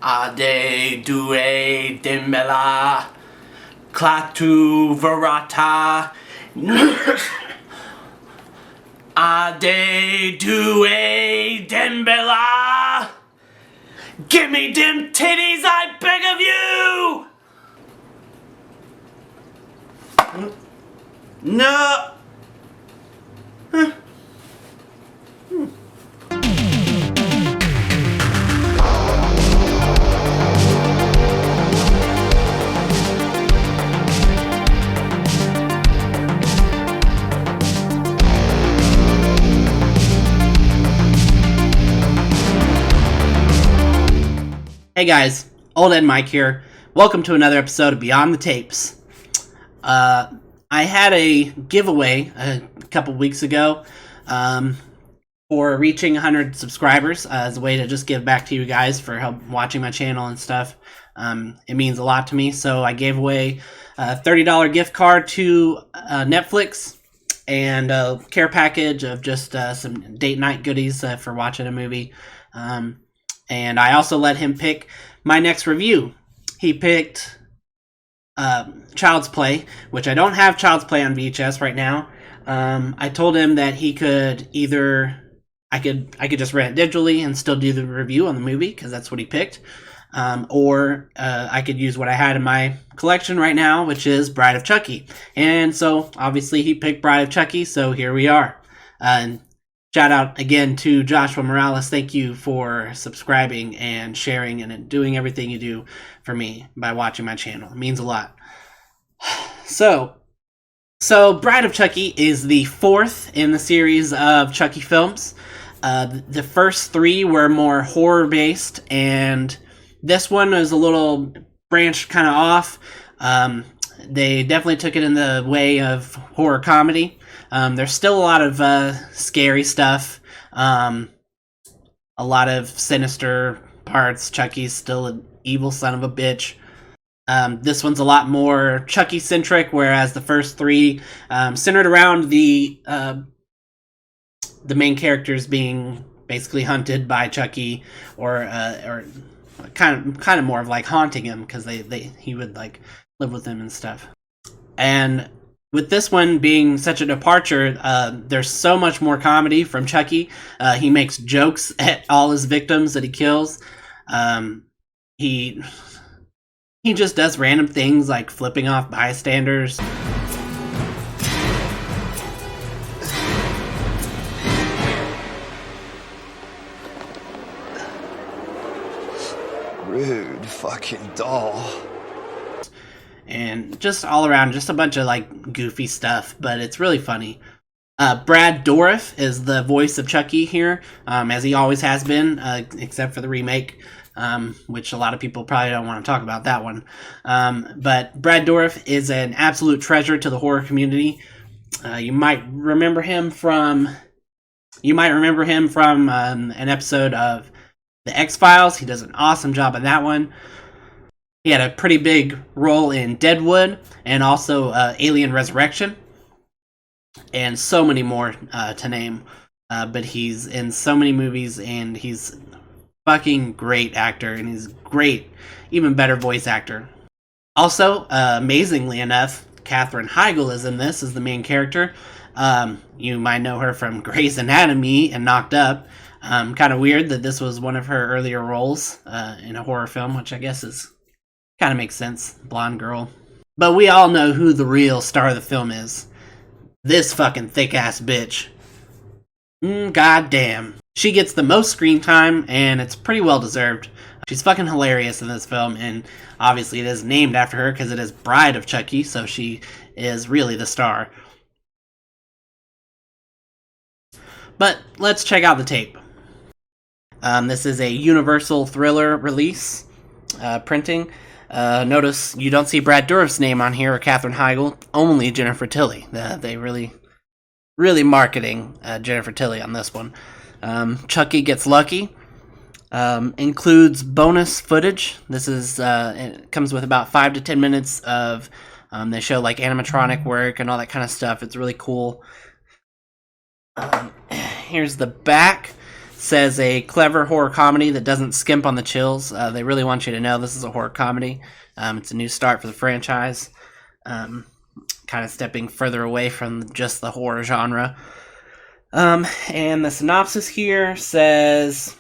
Ade due dembella clatu verata. Ade due dembella. Give me dim titties, I beg of you! No! Hey guys, Old Ed Mike here. Welcome to another episode of Beyond the Tapes. I had a giveaway a couple weeks ago for reaching 100 subscribers as a way to just give back to you guys for help watching my channel and stuff. It means a lot to me, so I gave away a $30 gift card to Netflix and a care package of just some date night goodies for watching a movie. And I also let him pick my next review. He picked Child's Play, which I don't have Child's Play on VHS right now. I told him that he could either I could just rent it digitally and still do the review on the movie because that's what he picked, or I could use what I had in my collection right now, which is Bride of Chucky. And so obviously he picked Bride of Chucky, so here we are. And shout out again to Joshua Morales. Thank you for subscribing and sharing and doing everything you do for me by watching my channel. It means a lot. So Bride of Chucky is the fourth in the series of Chucky films. The first three were more horror-based, and this one was a little branched kind of off. They definitely took it in the way of horror comedy. There's still a lot of scary stuff, a lot of sinister parts. Chucky's still an evil son of a bitch. This one's a lot more Chucky-centric, whereas the first three centered around the main characters being basically hunted by Chucky, or kind of more of like haunting him because he would like live with him and stuff. And with this one being such a departure, there's so much more comedy from Chucky. He makes jokes at all his victims that he kills. He just does random things like flipping off bystanders. Rude fucking doll. And just all around, just a bunch of like goofy stuff, but it's really funny. Brad Dourif is the voice of Chucky here, as he always has been, except for the remake, which a lot of people probably don't want to talk about that one. But Brad Dourif is an absolute treasure to the horror community. You might remember him from an episode of The X-Files. He does an awesome job in that one. He had a pretty big role in Deadwood and also Alien Resurrection, and so many more to name. But he's in so many movies, and he's a fucking great actor, and he's great, even better voice actor. Also, amazingly enough, Katherine Heigl is in this as the main character. You might know her from Grey's Anatomy and Knocked Up. Kind of weird that this was one of her earlier roles in a horror film, which I guess is kind of makes sense. Blonde girl. But we all know who the real star of the film is. This fucking thick-ass bitch. Goddamn. She gets the most screen time, and it's pretty well deserved. She's fucking hilarious in this film, and obviously it is named after her because it is Bride of Chucky, so she is really the star. But let's check out the tape. This is a Universal Thriller release, printing. Notice you don't see Brad Dourif's name on here or Katherine Heigl, only Jennifer Tilly. They really marketing Jennifer Tilly on this one. Chucky Gets Lucky includes bonus footage. This is it comes with about 5 to 10 minutes of they show like animatronic work and all that kind of stuff. It's really cool. Here's the back. says a clever horror comedy that doesn't skimp on the chills. They really want you to know this is a horror comedy. It's a new start for the franchise, kind of stepping further away from just the horror genre. And the synopsis here says,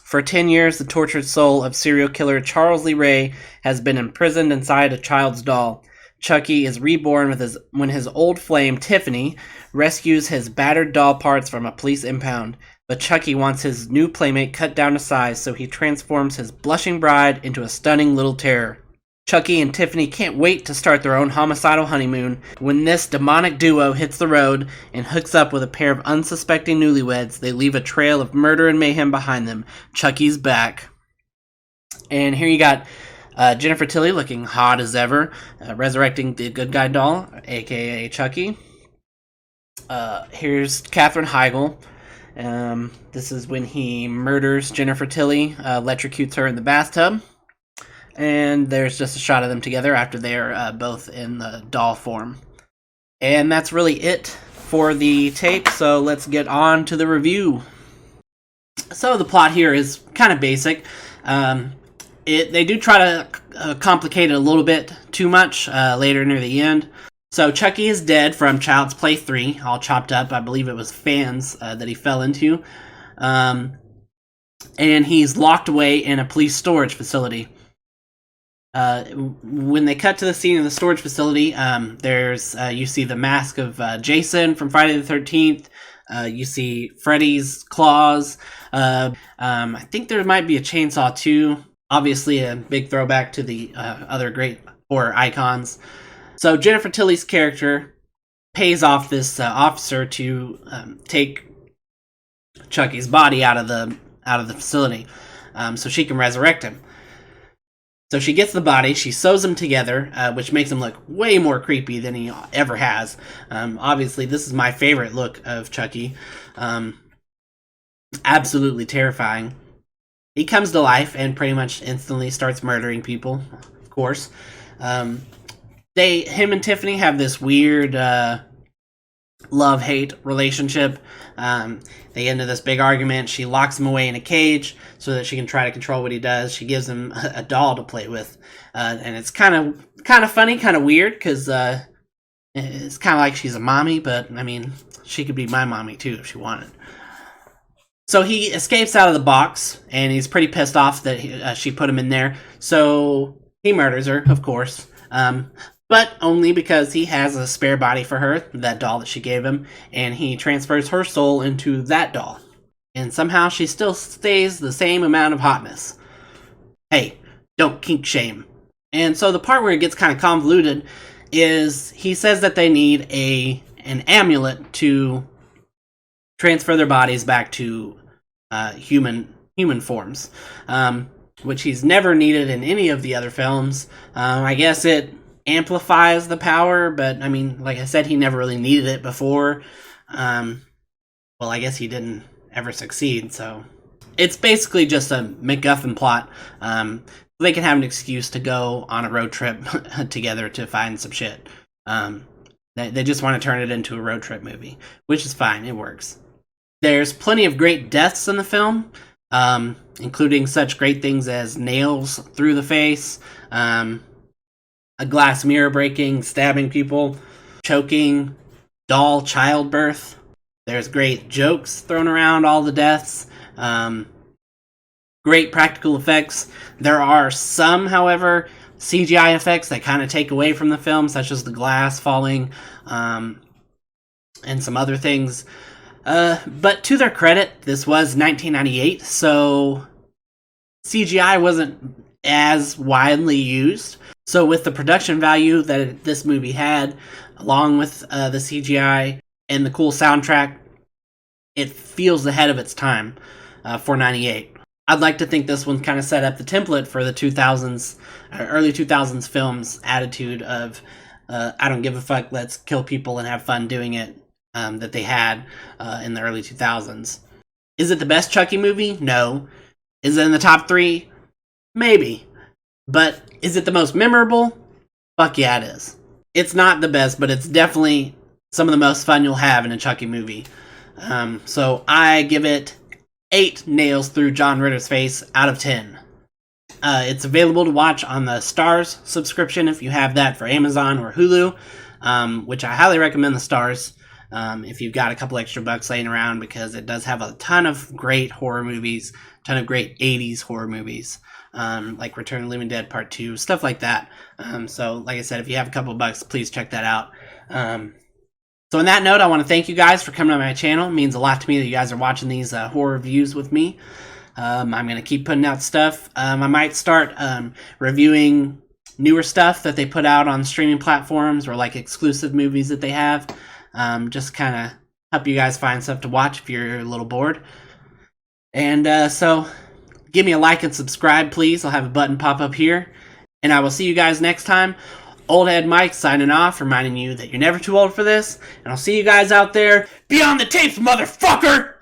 for 10 years, the tortured soul of serial killer Charles Lee Ray has been imprisoned inside a child's doll. Chucky is reborn when his old flame, Tiffany, rescues his battered doll parts from a police impound. But Chucky wants his new playmate cut down to size, so he transforms his blushing bride into a stunning little terror. Chucky and Tiffany can't wait to start their own homicidal honeymoon. When this demonic duo hits the road and hooks up with a pair of unsuspecting newlyweds, they leave a trail of murder and mayhem behind them. Chucky's back. And here you got Jennifer Tilly looking hot as ever, resurrecting the good guy doll, aka Chucky. Here's Katherine Heigl. This is when he murders Jennifer Tilly, electrocutes her in the bathtub. And there's just a shot of them together after they're both in the doll form. And that's really it for the tape, so let's get on to the review. So the plot here is kind of basic. They do try to complicate it a little bit too much later near the end. So Chucky is dead from Child's Play 3, all chopped up. I believe it was fans that he fell into. And he's locked away in a police storage facility. When they cut to the scene in the storage facility, there's you see the mask of Jason from Friday the 13th. You see Freddy's claws. I think there might be a chainsaw too. Obviously, a big throwback to the other great horror icons. So Jennifer Tilly's character pays off this officer to take Chucky's body out of the facility, so she can resurrect him. So she gets the body, she sews them together, which makes him look way more creepy than he ever has. Obviously, this is my favorite look of Chucky. Absolutely terrifying. He comes to life and pretty much instantly starts murdering people, of course. Him and Tiffany have this weird love-hate relationship. They get into this big argument. She locks him away in a cage so that she can try to control what he does. She gives him a doll to play with, and it's kind of funny, kind of weird, because it's kind of like she's a mommy, but I mean, she could be my mommy too if she wanted. So he escapes out of the box, and he's pretty pissed off that she put him in there. So he murders her, of course. But only because he has a spare body for her, that doll that she gave him, and he transfers her soul into that doll. And somehow she still stays the same amount of hotness. Hey, don't kink shame. And so the part where it gets kind of convoluted is he says that they need an amulet to transfer their bodies back to human forms, which he's never needed in any of the other films. I guess it amplifies the power, but I mean, like I said, he never really needed it before. Well, I guess he didn't ever succeed, so it's basically just a MacGuffin plot. They can have an excuse to go on a road trip together to find some shit. They just want to turn it into a road trip movie, which is fine. It works. There's plenty of great deaths in the film, including such great things as nails through the face, a glass mirror breaking, stabbing people, choking, doll childbirth. There's great jokes thrown around all the deaths. Great practical effects. There are some, however, CGI effects that kind of take away from the film, such as the glass falling, and some other things. But to their credit, this was 1998, so CGI wasn't as widely used. So with the production value that this movie had, along with the CGI and the cool soundtrack, it feels ahead of its time for 98. I'd like to think this one kind of set up the template for the 2000s, early 2000s films attitude of, I don't give a fuck, let's kill people and have fun doing it, that they had in the early 2000s. Is it the best Chucky movie? No. Is it in the top 3? Maybe. But is it the most memorable? Fuck yeah, it is. It's not the best, but it's definitely some of the most fun you'll have in a Chucky movie. So I give it 8 nails through John Ritter's face out of 10. It's available to watch on the Stars subscription if you have that for Amazon or Hulu, which I highly recommend the Stars if you've got a couple extra bucks laying around, because it does have a ton of great horror movies, a ton of great 80s horror movies, like Return of the Living Dead Part 2, stuff like that. So, like I said, if you have a couple bucks, please check that out. So on that note, I want to thank you guys for coming on my channel. It means a lot to me that you guys are watching these horror reviews with me. I'm going to keep putting out stuff. I might start reviewing newer stuff that they put out on streaming platforms, or like exclusive movies that they have. Just kind of help you guys find stuff to watch if you're a little bored. And so give me a like and subscribe, please. I'll have a button pop up here. And I will see you guys next time. Old Head Mike signing off, reminding you that you're never too old for this. And I'll see you guys out there beyond the tapes, motherfucker!